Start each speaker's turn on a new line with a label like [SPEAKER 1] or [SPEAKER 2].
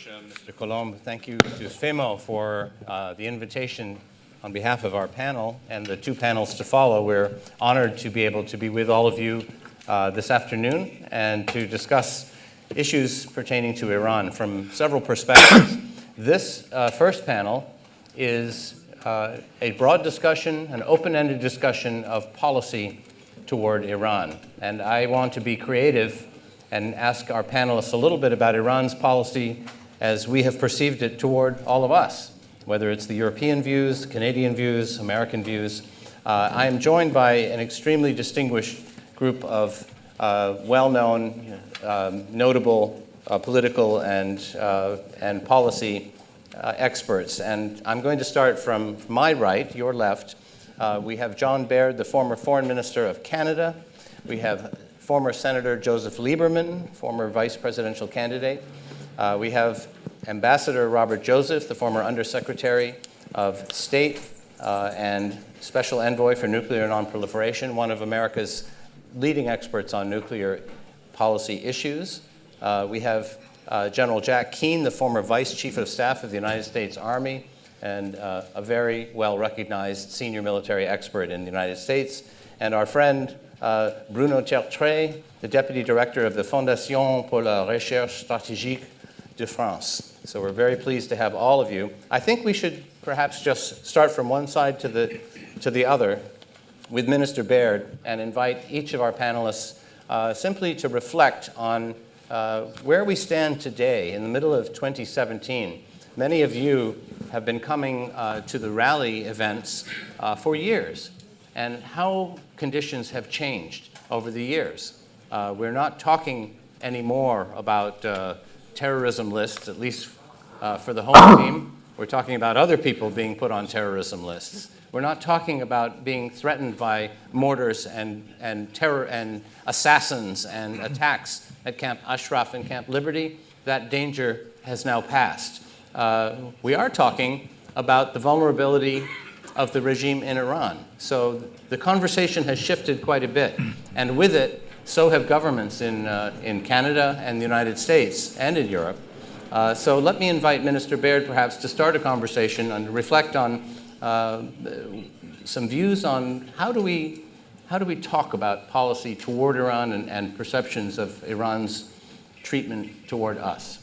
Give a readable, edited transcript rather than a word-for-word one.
[SPEAKER 1] much, Mr. Colombe. Thank you to Femo for the invitation on behalf of our panel and the two panels to follow. We're honored to be able to be with all of you this afternoon and to discuss issues pertaining to Iran from several perspectives. This first panel is a broad discussion, an open-ended discussion of policy toward Iran. And I want to be creative and ask our panelists a little bit about Iran's policy as we have perceived it toward all of us, whether it's the European views, Canadian views, American views. I am joined by an extremely distinguished group of well-known, notable political and policy experts. And I'm going to start from my right, your left. We have John Baird, the former Foreign Minister of Canada. We have former Senator Joseph Lieberman, former vice presidential candidate. We have Ambassador Robert Joseph, the former Undersecretary of State and Special Envoy for Nuclear Nonproliferation, one of America's leading experts on nuclear policy issues. We have General Jack Keane, the former Vice Chief of Staff of the United States Army and a very well-recognized senior military expert in the United States. And our friend Bruno Tertrais, the Deputy Director of the Fondation pour la Recherche Stratégique de France. So we're very pleased to have all of you. I think we should perhaps just start from one side to the other with Minister Baird and invite each of our panelists simply to reflect on where we stand today in the middle of 2017. Many of you have been coming to the rally events for years, and how conditions have changed over the years. We're not talking anymore about terrorism lists, at least for the home team. We're talking about other people being put on terrorism lists. We're not talking about being threatened by mortars and terror and assassins and attacks at Camp Ashraf and Camp Liberty. That danger has now passed. We are talking about the vulnerability of the regime in Iran. So the conversation has shifted quite a bit. And with it, so have governments in Canada and the United States and in Europe. So let me invite Minister Baird perhaps to start a conversation and reflect on some views on how do we talk about policy toward Iran and perceptions of Iran's treatment toward us.